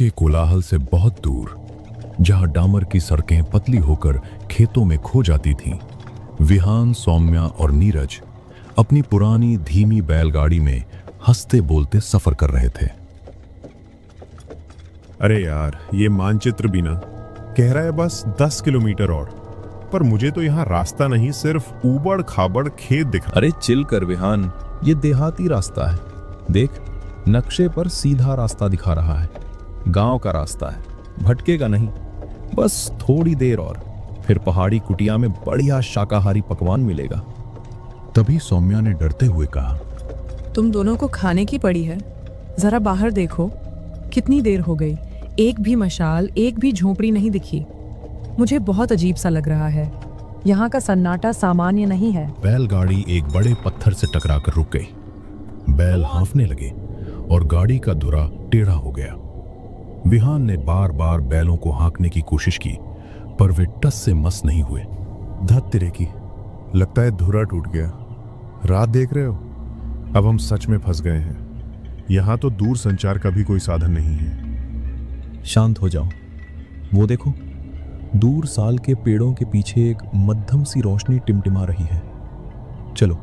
के कोलाहल से बहुत दूर, जहां डामर की सड़कें पतली होकर खेतों में खो जाती थीं, विहान, सौम्या और नीरज अपनी पुरानी धीमी बैलगाड़ी में हंसते बोलते सफर कर रहे थे। अरे यार, ये मानचित्र भी ना कह रहा है बस 10 किलोमीटर और, पर मुझे तो यहाँ रास्ता नहीं, सिर्फ ऊबड़ खाबड़ खेत दिख रहा। अरे चिल कर विहान, ये देहाती रास्ता है। देख, नक्शे पर सीधा रास्ता दिखा रहा है, गांव का रास्ता है, भटकेगा नहीं। बस थोड़ी देर और, फिर पहाड़ी कुटिया में बढ़िया शाकाहारी पकवान मिलेगा। तभी सौम्या ने डरते हुए कहा, तुम दोनों को खाने की पड़ी है। जरा बाहर देखो, कितनी देर हो गई, एक भी मशाल, एक भी झोपड़ी नहीं दिखी। मुझे बहुत अजीब सा लग रहा है। यहाँ का सन्नाटा सामान्य नहीं है। बैलगाड़ी एक बड़े पत्थर से टकराकर रुक गई। बैल हाँफने लगे और गाड़ी का धुरा टेढ़ा हो गया। विहान ने बार बार बैलों को हाँकने की कोशिश की, पर वे टस से मस नहीं हुए। धत तेरे की, लगता है धुरा टूट गया। रात देख रहे हो, अब हम सच में फंस गए हैं। यहाँ तो दूर संचार का भी कोई साधन नहीं है। शांत हो जाओ। वो देखो, दूर साल के पेड़ों के पीछे एक मध्यम सी रोशनी टिमटिमा रही है। चलो,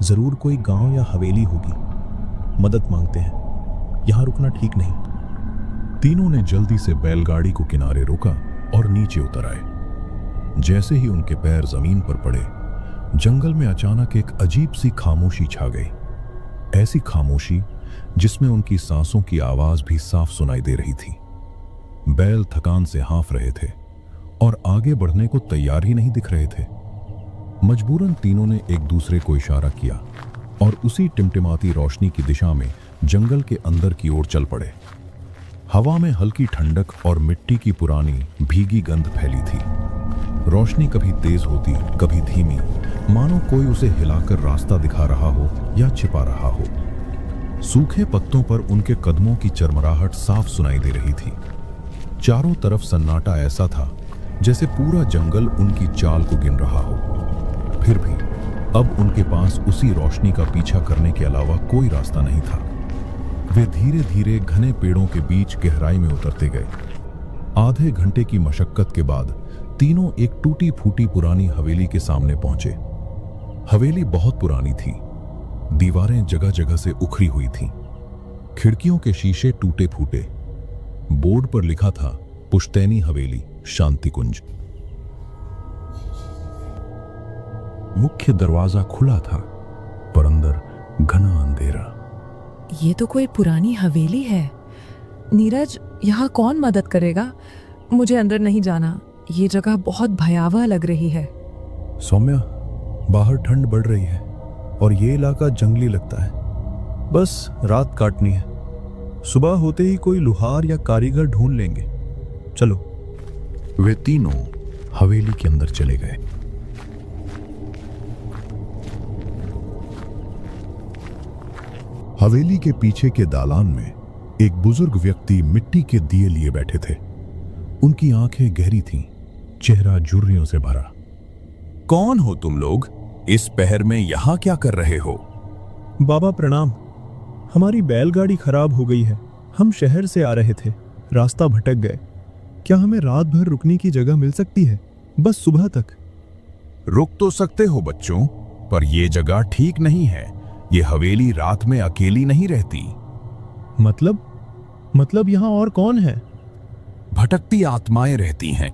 जरूर कोई गांव या हवेली होगी। मदद मांगते हैं, यहां रुकना ठीक नहीं। तीनों ने जल्दी से बैलगाड़ी को किनारे रोका और नीचे उतर आए। जैसे ही उनके पैर जमीन पर पड़े, जंगल में अचानक एक अजीब सी खामोशी छा गई। ऐसी खामोशी जिसमें उनकी सांसों की आवाज भी साफ सुनाई दे रही थी। बैल थकान से हाँफ रहे थे और आगे बढ़ने को तैयार ही नहीं दिख रहे थे। मजबूरन तीनों ने एक दूसरे को इशारा किया और उसी टिमटिमाती रोशनी की दिशा में जंगल के अंदर की ओर चल पड़े। हवा में हल्की ठंडक और मिट्टी की पुरानी भीगी गंध फैली थी। रोशनी कभी तेज होती, कभी धीमी, मानो कोई उसे हिलाकर रास्ता दिखा रहा हो या छिपा रहा हो। सूखे पत्तों पर उनके कदमों की चरमराहट साफ सुनाई दे रही थी। चारों तरफ सन्नाटा ऐसा था जैसे पूरा जंगल उनकी चाल को गिन रहा हो। फिर भी अब उनके पास उसी रोशनी का पीछा करने के अलावा कोई रास्ता नहीं था। वे धीरे धीरे घने पेड़ों के बीच गहराई में उतरते गए। आधे घंटे की मशक्कत के बाद तीनों एक टूटी फूटी पुरानी हवेली के सामने पहुंचे। हवेली बहुत पुरानी थी, दीवारें जगह जगह से उखड़ी हुई थीं। खिड़कियों के शीशे टूटे फूटे। बोर्ड पर लिखा था, पुश्तैनी हवेली, शांति कुंज। मुख्य दरवाजा खुला था, पर अंदर घना अंधेरा। ये तो कोई पुरानी हवेली है। नीरज, यहाँ कौन मदद करेगा? मुझे अंदर नहीं जाना। ये जगह बहुत भयावह लग रही है। सौम्या, बाहर ठंड बढ़ रही है और ये इलाका जंगली लगता है। बस रात काटनी है, सुबह होते ही कोई लुहार या कारीगर ढूंढ लेंगे। चलो। वे तीनों हवेली के अंदर चले गए। हवेली के पीछे के दालान में एक बुजुर्ग व्यक्ति मिट्टी के दिए लिए बैठे थे। उनकी आंखें गहरी थीं, चेहरा झुर्रियों से भरा। कौन हो तुम लोग? इस पहर में यहां क्या कर रहे हो? बाबा प्रणाम। हमारी बैलगाड़ी खराब हो गई है। हम शहर से आ रहे थे, रास्ता भटक गए। क्या हमें रात भर रुकने की जगह मिल सकती है? बस सुबह तक। रुक तो सकते हो बच्चों, पर यह जगह ठीक नहीं है। ये हवेली रात में अकेली नहीं रहती। मतलब यहाँ और कौन है? भटकती आत्माएं रहती हैं।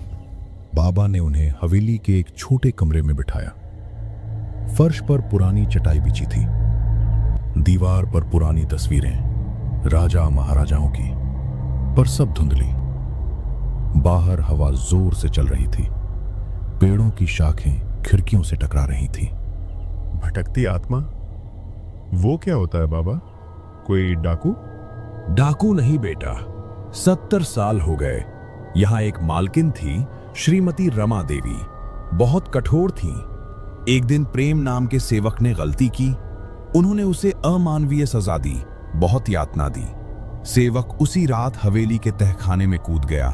बाबा ने उन्हें हवेली के एक छोटे कमरे में बिठाया। फर्श पर पुरानी चटाई बिछी थी। दीवार पर पुरानी तस्वीरें राजा महाराजाओं की, पर सब धुंधली। बाहर हवा जोर से चल रही थी। पेड़ों की शाखें खिड़कियों से टकरा रही थी। भटकती आत्मा? वो क्या होता है बाबा? कोई डाकू? डाकू नहीं बेटा, 70 साल हो गए। यहां एक मालकिन थी, श्रीमती रमा देवी। बहुत कठोर थी। एक दिन प्रेम नाम के सेवक ने गलती की। उन्होंने उसे अमानवीय सजा दी, बहुत यातना दी। सेवक उसी रात हवेली के तहखाने में कूद गया।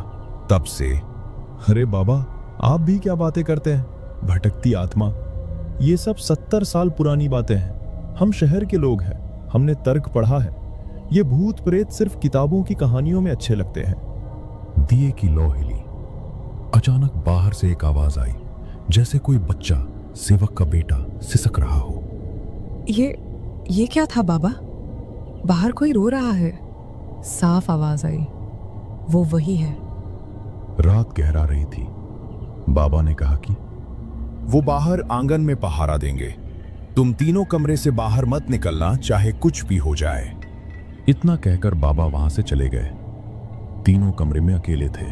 तब से। अरे बाबा, आप भी क्या बातें करते हैं? भटकती आत्मा, ये सब 70 साल पुरानी बातें हैं। हम शहर के लोग हैं, हमने तर्क पढ़ा है। ये भूत प्रेत सिर्फ किताबों की कहानियों में अच्छे लगते हैं। दिए की लौ हिली। अचानक बाहर से एक आवाज आई, जैसे कोई बच्चा, सेवक का बेटा, सिसक रहा हो। ये क्या था बाबा? बाहर कोई रो रहा है। साफ आवाज आई। वो वही है। रात गहरा रही थी। बाबा ने कहा कि वो बाहर आंगन में पहारा देंगे। तुम तीनों कमरे से बाहर मत निकलना, चाहे कुछ भी हो जाए। इतना कहकर बाबा वहां से चले गए। तीनों कमरे में अकेले थे।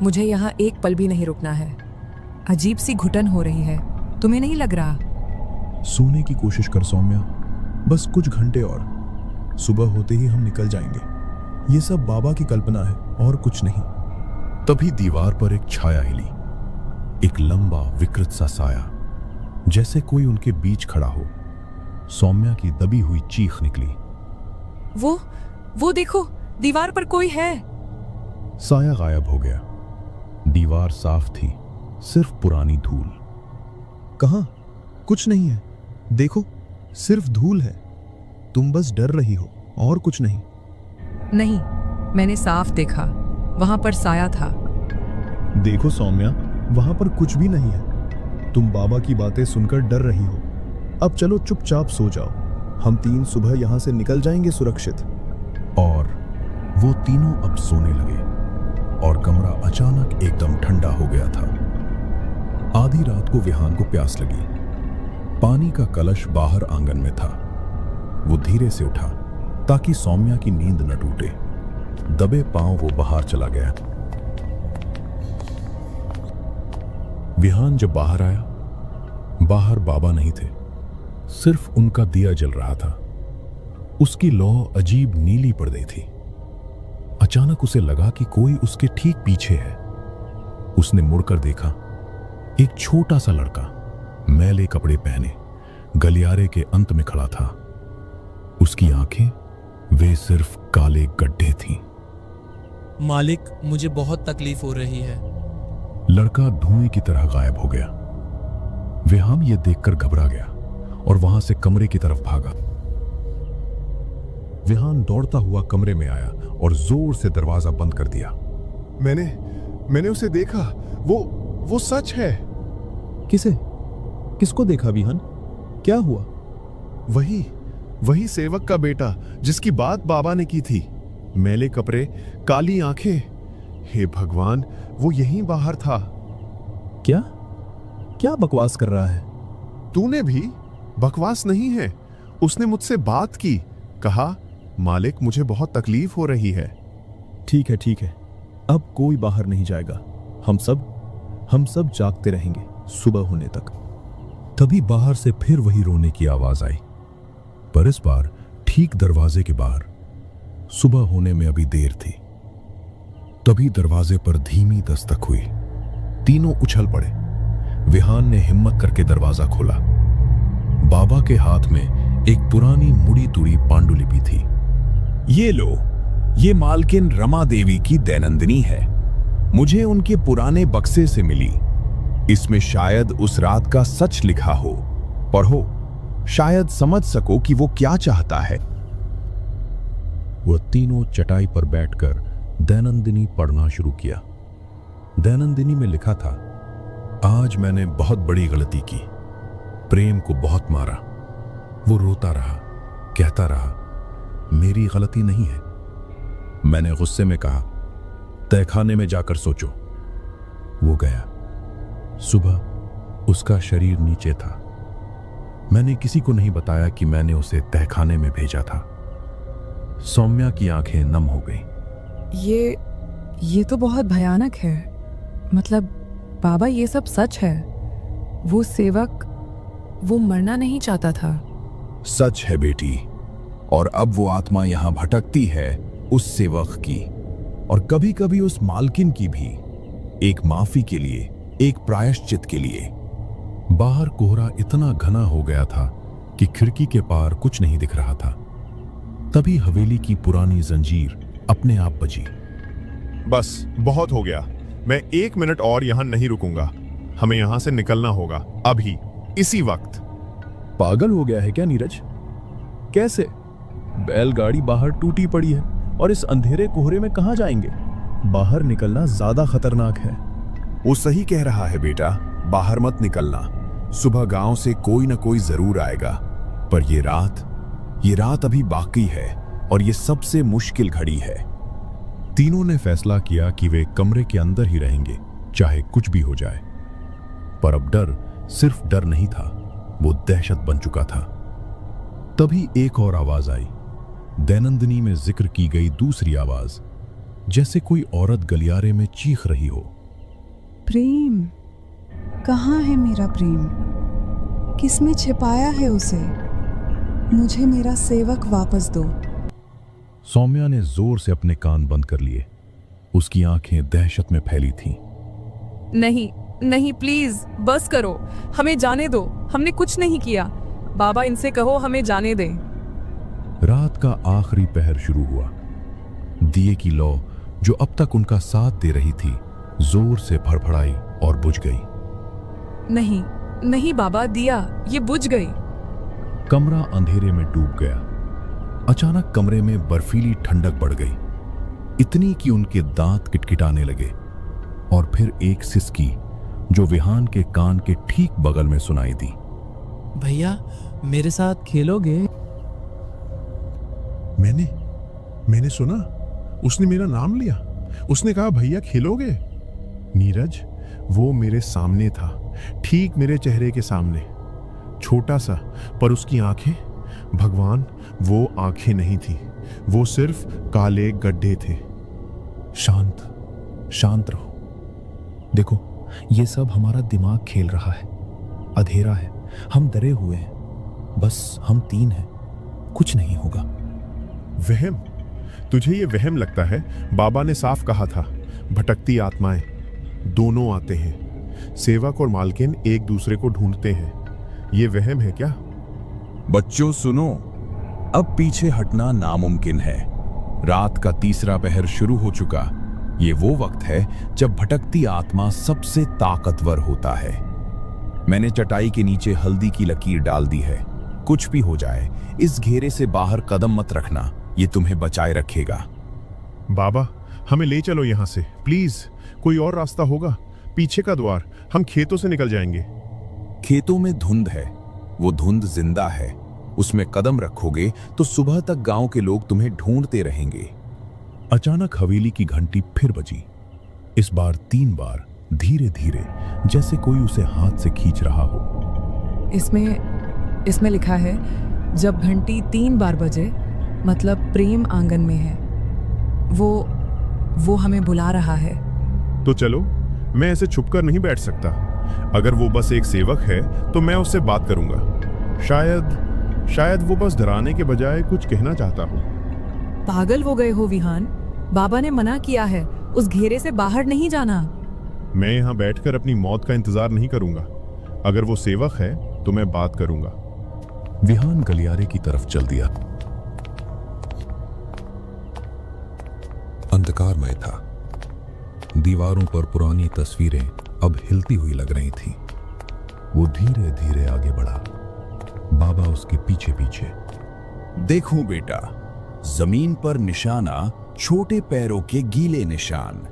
मुझे यहाँ एक पल भी नहीं रुकना है। अजीब सी घुटन हो रही है। तुम्हें नहीं लग रहा? सोने की कोशिश कर सौम्या, बस कुछ घंटे और, सुबह होते ही हम निकल जाएंगे। ये सब बाबा की कल्पना है और कुछ नहीं। तभी दीवार पर एक छाया हिली, एक लंबा विकृत सा साया, जैसे कोई उनके बीच खड़ा हो। सौम्या की दबी हुई चीख निकली। वो देखो, दीवार पर कोई है। साया गायब हो गया। दीवार साफ थी, सिर्फ पुरानी धूल। कहां? कुछ नहीं है। देखो, सिर्फ धूल है। तुम बस डर रही हो और कुछ नहीं। नहीं, मैंने साफ देखा। वहां पर साया था। देखो सौम्या, वहां पर कुछ भी नहीं है। तुम बाबा की बातें सुनकर डर रही हो। अब चलो चुपचाप सो जाओ। हम 3 सुबह यहां से निकल जाएंगे सुरक्षित। और वो तीनों अब सोने लगे और कमरा अचानक एकदम ठंडा हो गया था। आधी रात को विहान को प्यास लगी। पानी का कलश बाहर आंगन में था। वो धीरे से उठा ताकि सौम्या की नींद न टूटे। दबे पांव वो बाहर चला गया। विहान जब बाहर आया, बाहर बाबा नहीं थे, सिर्फ उनका दिया जल रहा था। उसकी लौ अजीब नीली पड़ गई थी। अचानक उसे लगा कि कोई उसके ठीक पीछे है। उसने मुड़कर देखा। एक छोटा सा लड़का, मैले कपड़े पहने, गलियारे के अंत में खड़ा था। उसकी आंखें, वे सिर्फ काले गड्ढे थीं। मालिक, मुझे बहुत तकलीफ हो रही है। लड़का धुएं की तरह गायब हो गया। विहान ये देखकर घबरा गया और वहां से कमरे की तरफ भागा। विहान दौड़ता हुआ कमरे में आया और जोर से दरवाजा बंद कर दिया। मैंने उसे देखा। वो सच है। किसको देखा विहान? क्या हुआ? वही सेवक का बेटा जिसकी बात बाबा ने की थी। मैले कपड़े, काली आंखें। हे भगवान, वो यहीं बाहर था। क्या बकवास कर रहा है? तूने भी? बकवास नहीं है। उसने मुझसे बात की। कहा, मालिक, मुझे बहुत तकलीफ हो रही है। ठीक है। अब कोई बाहर नहीं जाएगा। हम सब जागते रहेंगे सुबह होने तक। तभी बाहर से फिर वही रोने की आवाज आई, पर इस बार ठीक दरवाजे के बाहर। सुबह होने में अभी देर थी। तभी दरवाजे पर धीमी दस्तक हुई। तीनों उछल पड़े। विहान ने हिम्मत करके दरवाजा खोला। बाबा के हाथ में एक पुरानी मुड़ी तुड़ी पांडुलिपि थी। ये लो, ये मालकिन रमा देवी की दैनंदिनी है। मुझे उनके पुराने बक्से से मिली। इसमें शायद उस रात का सच लिखा हो। पढ़ो, शायद समझ सको कि वो क्या चाहता है। वह तीनों चटाई पर बैठकर दैनंदिनी पढ़ना शुरू किया। दैनंदिनी में लिखा था, आज मैंने बहुत बड़ी गलती की। प्रेम को बहुत मारा। वो रोता रहा, कहता रहा, मेरी गलती नहीं है। मैंने गुस्से में कहा, तहखाने में जाकर सोचो। वो गया। सुबह उसका शरीर नीचे था। मैंने किसी को नहीं बताया कि मैंने उसे तहखाने में भेजा था। सौम्या की आंखें नम हो गईं। ये तो बहुत भयानक है। मतलब बाबा, ये सब सच है? वो सेवक, वो मरना नहीं चाहता था। सच है बेटी। और अब वो आत्मा यहां भटकती है उस सेवक की, और कभी कभी उस मालकिन की भी, एक माफी के लिए, एक प्रायश्चित के लिए। बाहर कोहरा इतना घना हो गया था कि खिड़की के पार कुछ नहीं दिख रहा था। तभी हवेली की पुरानी जंजीर अपने आप बजी। बस बहुत हो गया। मैं 1 मिनट और यहां नहीं रुकूंगा। हमें यहां से निकलना होगा, अभी, इसी वक्त। पागल हो गया है क्या नीरज? कैसे? बैलगाड़ी बाहर टूटी पड़ी है और इस अंधेरे कोहरे में कहां जाएंगे? बाहर निकलना ज्यादा खतरनाक है। वो सही कह रहा है बेटा, बाहर मत निकलना। सुबह गांव से कोई ना कोई जरूर आएगा, पर ये रात अभी बाकी है और ये सबसे मुश्किल घड़ी है। तीनों ने फैसला किया कि वे कमरे के अंदर ही रहेंगे, चाहे कुछ भी हो जाए। पर अब डर सिर्फ डर नहीं था, वो दहशत बन चुका था। तभी एक और आवाज आई, दैनंदिनी में जिक्र की गई दूसरी आवाज, जैसे कोई औरत गलियारे में चीख रही हो। प्रेम, कहाँ है मेरा प्रेम? किसने छिपाया है उसे? मुझे मेरा सेवक वापस दो। सौम्या ने जोर से अपने कान बंद कर लिए। उसकी आंखें दहशत में फैली थीं। नहीं नहीं, प्लीज बस करो, हमें जाने दो, हमने कुछ नहीं किया। बाबा, इनसे कहो हमें जाने दें। रात का आखिरी पहर शुरू हुआ। दिए की लौ जो अब तक उनका साथ दे रही थी, जोर से फड़फड़ाई और बुझ गई। नहीं नहीं बाबा, दिया ये बुझ गई। कमरा अंधेरे में डूब गया। अचानक कमरे में बर्फीली ठंडक बढ़ गई, इतनी कि उनके दांत किटकिटाने लगे। और फिर एक सिसकी जो विहान के कान के ठीक बगल में सुनाई दी। भैया, मेरे साथ खेलोगे? मैंने सुना, उसने मेरा नाम लिया। उसने कहा, भैया खेलोगे? नीरज, वो मेरे सामने था, ठीक मेरे चेहरे के सामने। छोटा सा, पर उसकी आंखें, भगवान, वो आंखें नहीं थी, वो सिर्फ काले गड्ढे थे। शांत रहो। देखो, ये सब हमारा दिमाग खेल रहा है। अंधेरा है, हम डरे हुए हैं, बस हम तीन हैं, कुछ नहीं होगा। वहम? तुझे ये वहम लगता है? बाबा ने साफ कहा था, भटकती आत्माएं दोनों आते हैं। सेवक और मालकिन एक दूसरे को ढूंढते हैं। ये वहम है क्या? बच्चों सुनो, अब पीछे हटना नामुमकिन है। रात का तीसरा पहर शुरू हो चुका। ये वो वक्त है जब भटकती आत्मा सबसे ताकतवर होता है। मैंने चटाई के नीचे हल्दी की लकीर डाल दी है। कुछ भी हो जाए, इस घेरे से बाहर कदम मत रखना, ये तुम्हें बचाए रखेगा। बाबा, हमें ले चलो यहां से प्लीज। कोई और रास्ता होगा? पीछे का द्वार, हम खेतों से निकल जाएंगे। खेतों में धुंध है, वो धुंध जिंदा है। उसमें कदम रखोगे तो सुबह तक गांव के लोग तुम्हें ढूंढते रहेंगे। अचानक हवेली की घंटी फिर बजी, इस बार 3 बार, धीरे धीरे, जैसे कोई उसे हाथ से खींच रहा हो। इसमें लिखा है, जब घंटी 3 बार बजे, मतलब प्रेम आंगन में है। वो हमें बुला रहा है। तो चलो, मैं ऐसे छुपकर नहीं बैठ सकता। अगर वो बस एक सेवक है तो मैं उससे बात करूंगा। शायद वो बस डराने के बजाय कुछ कहना चाहता हो। पागल हो गए हो विहान? बाबा ने मना किया है, उस घेरे से बाहर नहीं जाना। मैं यहां बैठकर अपनी मौत का इंतजार नहीं करूंगा। अगर वो सेवक है तो मैं बात करूंगा। विहान गलियारे की तरफ चल दिया। अंधकारमय था। दीवारों पर पुरानी तस्वीरें अब हिलती हुई लग रही थीं। वो धीरे धीरे आगे बढ़ा, बाबा उसके पीछे पीछे। देखो बेटा, जमीन पर निशाना छोटे पैरों के गीले निशान,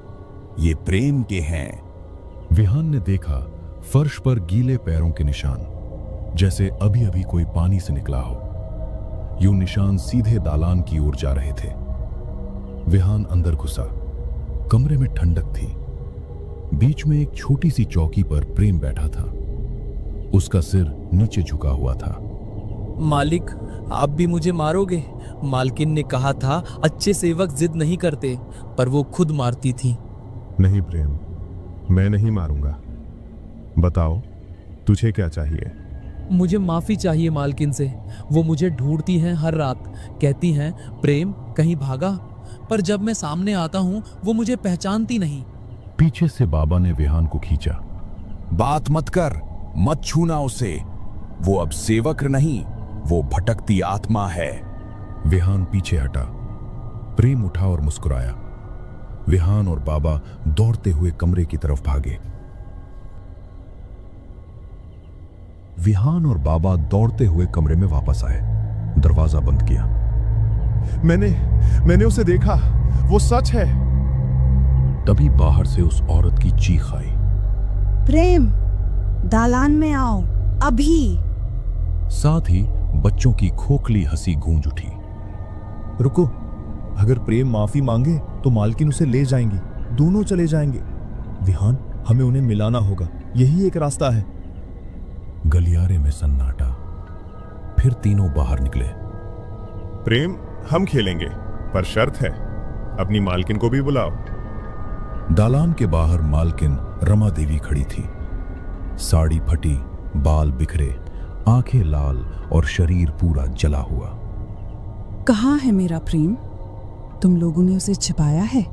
ये प्रेम के हैं। विहान ने देखा फर्श पर गीले पैरों के निशान, जैसे अभी अभी कोई पानी से निकला हो। यूं निशान सीधे दालान की ओर जा रहे थे। विहान अंदर घुसा। कमरे में ठंडक थी। बीच में एक छोटी सी चौकी पर प्रेम बैठा था। उसका सिर नीचे झुका हुआ था। मालिक, आप भी मुझे मारोगे? मालकिन ने कहा था अच्छे सेवक जिद नहीं करते, पर वो खुद मारती थी। नहीं प्रेम, मैं नहीं मारूंगा। बताओ, तुझे क्या चाहिए? मुझे माफी चाहिए मालकिन से। वो मुझे ढूंढती हैं हर रात, कहती हैं प्रेम कहीं भागा, पर जब मैं सामने आता हूं वो मुझे पहचानती नहीं। पीछे से बाबा ने विहान को खींचा। बात मत कर, मत छूना उसे। वो अब सेवक नहीं, वो भटकती आत्मा है। विहान पीछे हटा। प्रेम उठा और मुस्कुराया। विहान और बाबा दौड़ते हुए कमरे की तरफ भागे। विहान और बाबा दौड़ते हुए कमरे में वापस आए। दरवाजा बंद किया। मैंने उसे देखा, वो सच है। तभी बाहर से उस औरत की चीख आई। प्रेम, दालान में आओ अभी। साथ ही बच्चों की खोखली हंसी गूंज उठी। रुको, अगर प्रेम माफी मांगे तो मालकिन उसे ले जाएंगी, दोनों चले जाएंगे। विहान, हमें उन्हें मिलाना होगा, यही एक रास्ता है। गलियारे में सन्नाटा। फिर तीनों बाहर निकले। प्रेम, हम खेलेंगे, पर शर्त है, अपनी मालकिन को भी बुलाओ। दालान के बाहर मालकिन रमा देवी खड़ी थी। साड़ी फटी, बाल बिखरे, आंखें लाल और शरीर पूरा जला हुआ। कहाँ है मेरा प्रेम? तुम लोगों ने उसे छिपाया है?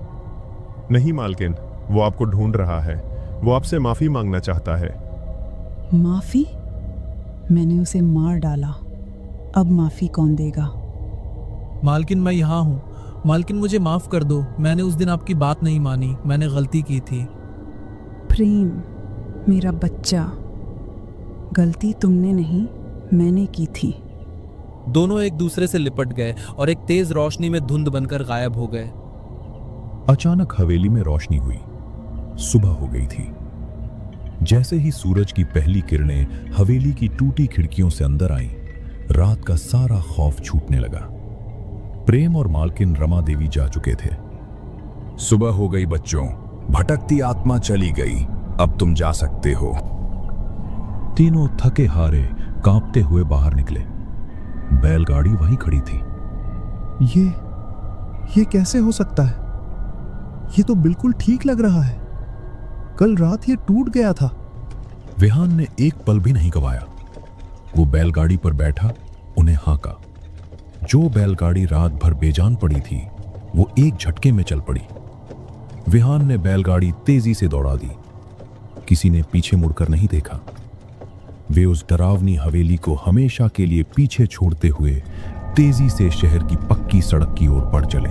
नहीं मालकिन, वो आपको ढूंढ रहा है, वो आपसे माफी मांगना चाहता है। माफी? मैंने उसे मार डाला, अब माफी कौन देगा? मालकिन, मैं यहाँ हूँ। मालकिन, मुझे माफ कर दो, मैंने उस दिन आपकी बात नहीं मानी, मैंने गलती की थी। प्रेम, मेरा बच्चा, गलती तुमने नहीं, मैंने की थी। दोनों एक दूसरे से लिपट गए और एक तेज रोशनी में धुंध बनकर गायब हो गए। अचानक हवेली में रोशनी हुई। सुबह हो गई थी। जैसे ही सूरज की पहली किरणें हवेली की टूटी खिड़कियों से अंदर आईं, रात का सारा खौफ छूटने लगा। प्रेम और मालकिन रमा देवी जा चुके थे। सुबह हो गई बच्चों, भटकती आत्मा चली गई, अब तुम जा सकते हो। तीनों थके हारे कांपते हुए बाहर निकले। बैलगाड़ी वहीं खड़ी थी। ये कैसे हो सकता है? ये तो बिल्कुल ठीक लग रहा है। कल रात ये टूट गया था। विहान ने एक पल भी नहीं गवाया। वो बैलगाड़ी पर बैठा, उन्हें हाँका। जो बैलगाड़ी रात भर बेजान पड़ी थी, वो एक झटके में चल पड़ी। विहान ने बैलगाड़ी तेजी से दौड़ा दी। किसी ने पीछे मुड़कर नहीं देखा। वे उस डरावनी हवेली को हमेशा के लिए पीछे छोड़ते हुए तेजी से शहर की पक्की सड़क की ओर बढ़ चले।